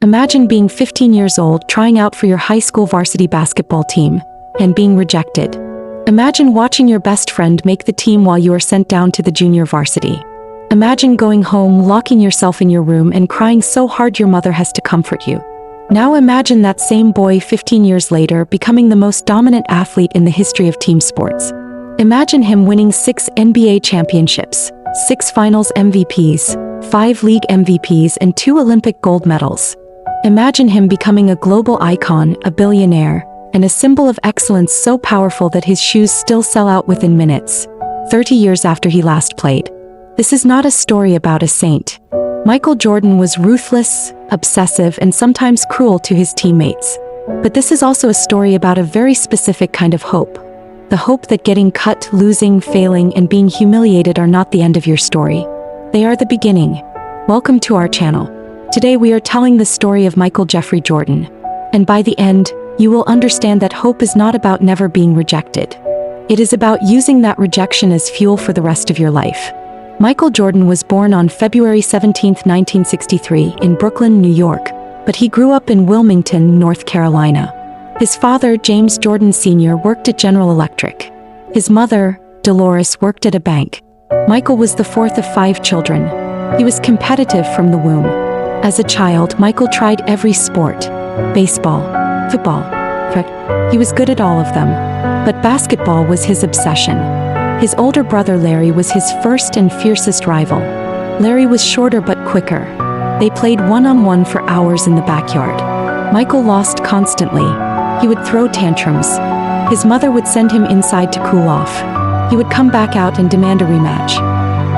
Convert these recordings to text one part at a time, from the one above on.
Imagine being 15 years old trying out for your high school varsity basketball team and being rejected. Imagine watching your best friend make the team while you are sent down to the junior varsity. Imagine going home, locking yourself in your room and crying so hard your mother has to comfort you. Now imagine that same boy 15 years later becoming the most dominant athlete in the history of team sports. Imagine him winning 6 NBA championships, 6 finals MVPs, 5 league MVPs and 2 Olympic gold medals. Imagine him becoming a global icon, a billionaire, and a symbol of excellence so powerful that his shoes still sell out within minutes, 30 years after he last played. This is not a story about a saint. Michael Jordan was ruthless, obsessive, and sometimes cruel to his teammates. But this is also a story about a very specific kind of hope. The hope that getting cut, losing, failing, and being humiliated are not the end of your story. They are the beginning. Welcome to our channel. Today we are telling the story of Michael Jeffrey Jordan. And by the end, you will understand that hope is not about never being rejected. It is about using that rejection as fuel for the rest of your life. Michael Jordan was born on February 17, 1963, in Brooklyn, New York, but he grew up in Wilmington, North Carolina. His father, James Jordan Sr., worked at General Electric. His mother, Dolores, worked at a bank. Michael was the fourth of 5 children. He was competitive from the womb. As a child, Michael tried every sport: baseball, football, he was good at all of them. But basketball was his obsession. His older brother Larry was his first and fiercest rival. Larry was shorter but quicker. They played one-on-one for hours in the backyard. Michael lost constantly. He would throw tantrums. His mother would send him inside to cool off. He would come back out and demand a rematch.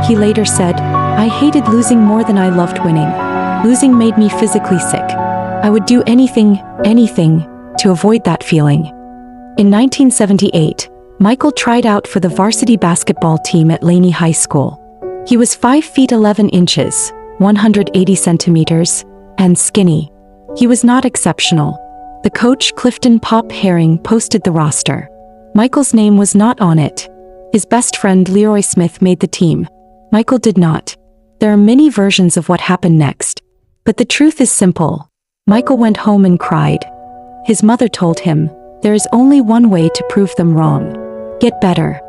He later said, "I hated losing more than I loved winning. Losing made me physically sick. I would do anything to avoid that feeling." In 1978, Michael tried out for the varsity basketball team at Laney High School. He was 5 feet 11 inches, 180 centimeters, and skinny. He was not exceptional. The coach, Clifton "Pop" Herring, posted the roster. Michael's name was not on it. His best friend Leroy Smith made the team. Michael did not. There are many versions of what happened next. But the truth is simple. Michael went home and cried. His mother told him, "There is only one way to prove them wrong. Get better."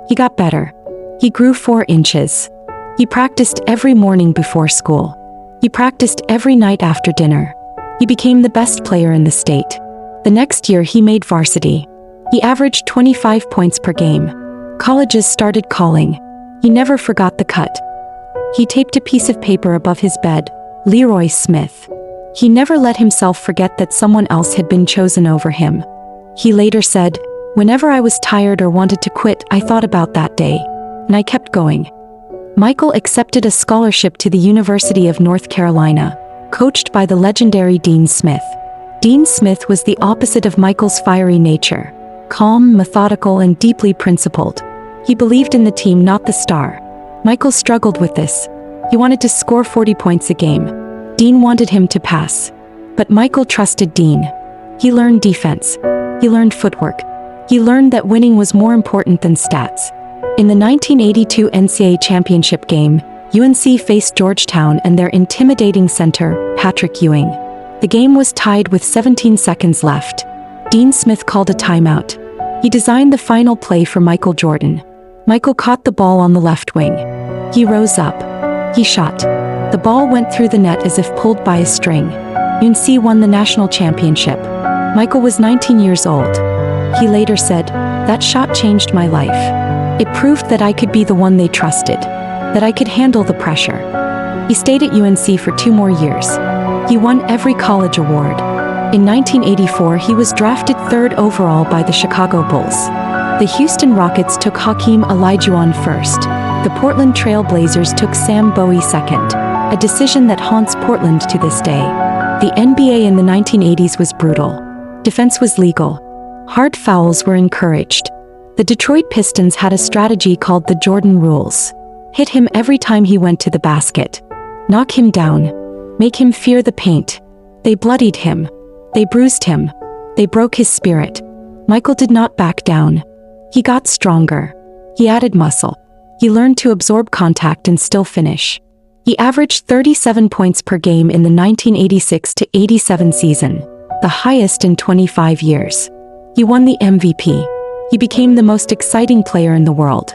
He got better. He grew 4 inches. He practiced every morning before school. He practiced every night after dinner. He became the best player in the state. The next year he made varsity. He averaged 25 points per game. Colleges started calling. He never forgot the cut. He taped a piece of paper above his bed, "Leroy Smith." He never let himself forget that someone else had been chosen over him. He later said, "Whenever I was tired or wanted to quit, I thought about that day. And I kept going." Michael accepted a scholarship to the University of North Carolina, coached by the legendary Dean Smith. Dean Smith was the opposite of Michael's fiery nature, calm, methodical, and deeply principled. He believed in the team, not the star. Michael struggled with this. He wanted to score 40 points a game. Dean wanted him to pass. But Michael trusted Dean. He learned defense. He learned footwork. He learned that winning was more important than stats. In the 1982 NCAA championship game, UNC faced Georgetown and their intimidating center, Patrick Ewing. The game was tied with 17 seconds left. Dean Smith called a timeout. He designed the final play for Michael Jordan. Michael caught the ball on the left wing. He rose up. He shot. The ball went through the net as if pulled by a string. UNC won the national championship. Michael was 19 years old. He later said, "That shot changed my life. It proved that I could be the one they trusted, that I could handle the pressure." He stayed at UNC for 2 more years. He won every college award. In 1984, he was drafted 3rd overall by the Chicago Bulls. The Houston Rockets took Hakeem Olajuwon first. The Portland Trail Blazers took Sam Bowie second, a decision that haunts Portland to this day. The NBA in the 1980s was brutal. Defense was legal. Hard fouls were encouraged. The Detroit Pistons had a strategy called the Jordan Rules. Hit him every time he went to the basket. Knock him down. Make him fear the paint. They bloodied him. They bruised him. They broke his spirit. Michael did not back down. He got stronger. He added muscle. He learned to absorb contact and still finish. He averaged 37 points per game in the 1986-87 season, the highest in 25 years. He won the MVP. He became the most exciting player in the world.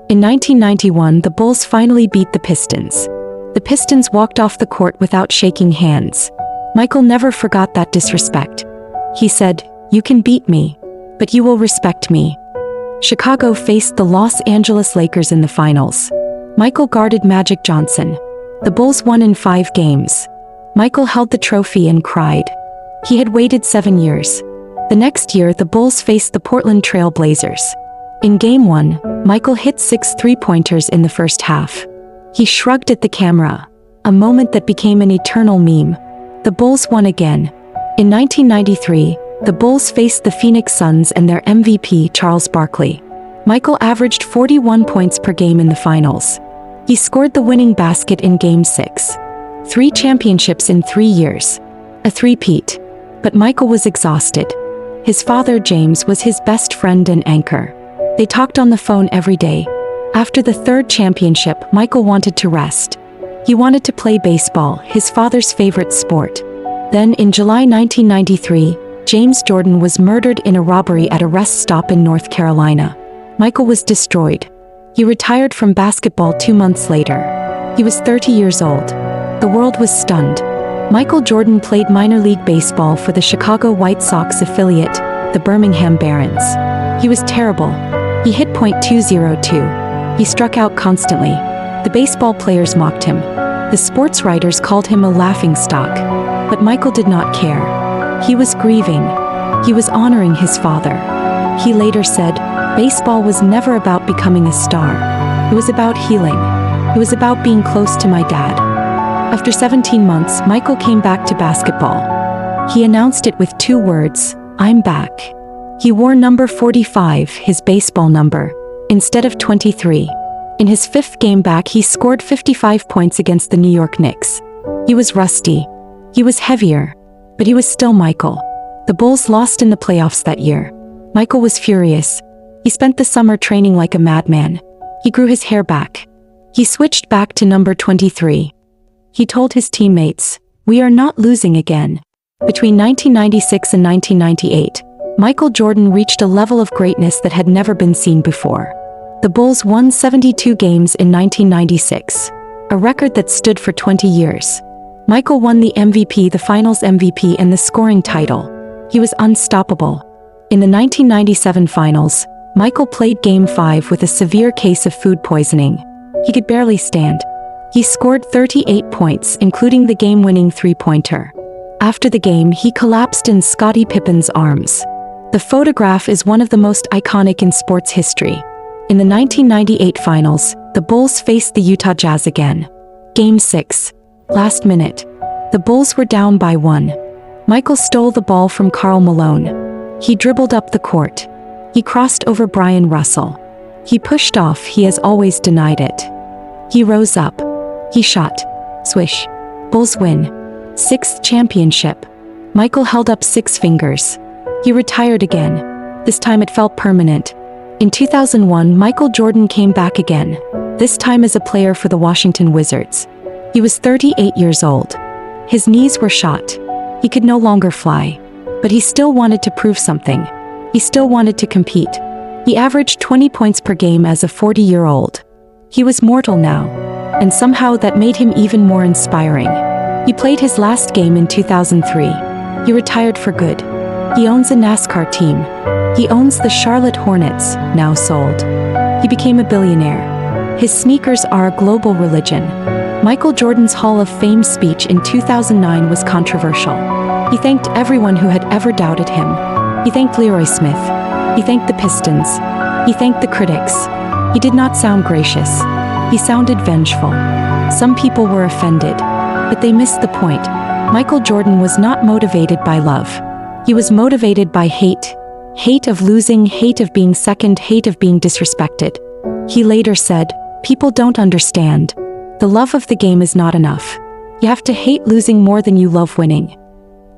In 1991, the Bulls finally beat the Pistons. The Pistons walked off the court without shaking hands. Michael never forgot that disrespect. He said, "You can beat me, but you will respect me." Chicago faced the Los Angeles Lakers in the finals. Michael guarded Magic Johnson. The Bulls won in 5 games. Michael held the trophy and cried. He had waited 7 years. The next year, the Bulls faced the Portland Trail Blazers. In Game 1, Michael hit 6 three-pointers in the first half. He shrugged at the camera, a moment that became an eternal meme. The Bulls won again. In 1993, the Bulls faced the Phoenix Suns and their MVP Charles Barkley. Michael averaged 41 points per game in the finals. He scored the winning basket in Game 6. 3 championships in 3 years. A three-peat. But Michael was exhausted. His father, James, was his best friend and anchor. They talked on the phone every day. After the 3rd championship, Michael wanted to rest. He wanted to play baseball, his father's favorite sport. Then, in July 1993, James Jordan was murdered in a robbery at a rest stop in North Carolina. Michael was destroyed. He retired from basketball 2 months later. He was 30 years old. The world was stunned. Michael Jordan played minor league baseball for the Chicago White Sox affiliate, the Birmingham Barons. He was terrible. He hit .202. He struck out constantly. The baseball players mocked him. The sports writers called him a laughingstock. But Michael did not care. He was grieving. He was honoring his father. He later said, "Baseball was never about becoming a star. It was about healing. It was about being close to my dad." After 17 months, Michael came back to basketball. He announced it with 2 words, "I'm back." He wore number 45, his baseball number, instead of 23. In his 5th game back, he scored 55 points against the New York Knicks. He was rusty. He was heavier. But he was still Michael. The Bulls lost in the playoffs that year. Michael was furious. He spent the summer training like a madman. He grew his hair back. He switched back to number 23. He told his teammates, "We are not losing again." Between 1996 and 1998, Michael Jordan reached a level of greatness that had never been seen before. The Bulls won 72 games in 1996, a record that stood for 20 years. Michael won the MVP, the Finals MVP, and the scoring title. He was unstoppable. In the 1997 Finals, Michael played Game 5 with a severe case of food poisoning. He could barely stand. He scored 38 points, including the game-winning three-pointer. After the game, he collapsed in Scottie Pippen's arms. The photograph is one of the most iconic in sports history. In the 1998 Finals, the Bulls faced the Utah Jazz again. Game 6. Last minute. The Bulls were down by 1. Michael stole the ball from Karl Malone. He dribbled up the court. He crossed over Brian Russell. He pushed off. He has always denied it. He rose up. He shot. Swish. Bulls win. 6th championship. Michael held up 6 fingers. He retired again. This time it felt permanent. In 2001, Michael Jordan came back again, this time as a player for the Washington Wizards. He was 38 years old. His knees were shot. He could no longer fly. But he still wanted to prove something. He still wanted to compete. He averaged 20 points per game as a 40-year-old. He was mortal now. And somehow that made him even more inspiring. He played his last game in 2003. He retired for good. He owns a NASCAR team. He owns the Charlotte Hornets, now sold. He became a billionaire. His sneakers are a global religion. Michael Jordan's Hall of Fame speech in 2009 was controversial. He thanked everyone who had ever doubted him. He thanked Leroy Smith. He thanked the Pistons. He thanked the critics. He did not sound gracious. He sounded vengeful. Some people were offended, but they missed the point. Michael Jordan was not motivated by love. He was motivated by hate. Hate of losing, hate of being second, hate of being disrespected. He later said, "People don't understand. The love of the game is not enough. You have to hate losing more than you love winning."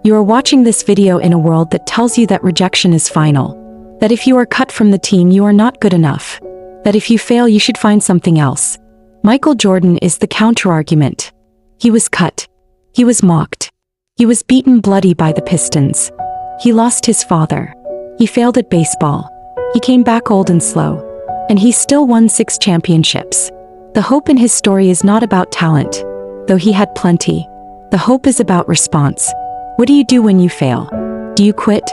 You are watching this video in a world that tells you that rejection is final. That if you are cut from the team, you are not good enough. That if you fail, you should find something else. Michael Jordan is the counterargument. He was cut. He was mocked. He was beaten bloody by the Pistons. He lost his father. He failed at baseball. He came back old and slow. And he still won 6 championships. The hope in his story is not about talent, though he had plenty. The hope is about response. What do you do when you fail? Do you quit?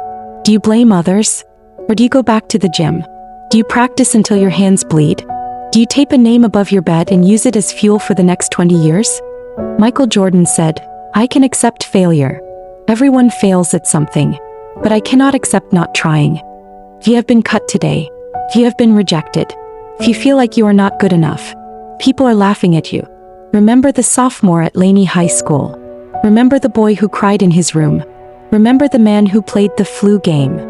Do you blame others? Or do you go back to the gym? Do you practice until your hands bleed? Do you tape a name above your bed and use it as fuel for the next 20 years? Michael Jordan said, "I can accept failure. Everyone fails at something. But I cannot accept not trying." If you have been cut today, if you have been rejected, if you feel like you are not good enough, people are laughing at you, remember the sophomore at Laney High School. Remember the boy who cried in his room. Remember the man who played the flu game.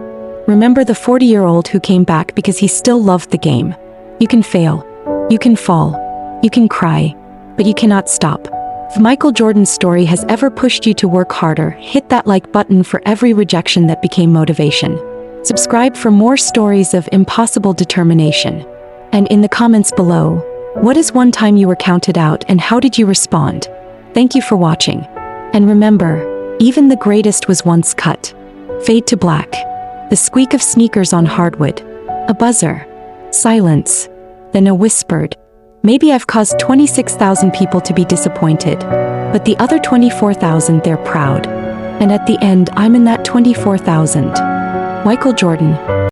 Remember the 40-year-old who came back because he still loved the game. You can fail. You can fall. You can cry. But you cannot stop. If Michael Jordan's story has ever pushed you to work harder, hit that like button for every rejection that became motivation. Subscribe for more stories of impossible determination. And in the comments below, what is one time you were counted out and how did you respond? Thank you for watching. And remember, even the greatest was once cut. Fade to black. The squeak of sneakers on hardwood. A buzzer. Silence. Then a whispered, "Maybe I've caused 26,000 people to be disappointed, but the other 24,000 they're proud. And at the end I'm in that 24,000. Michael Jordan.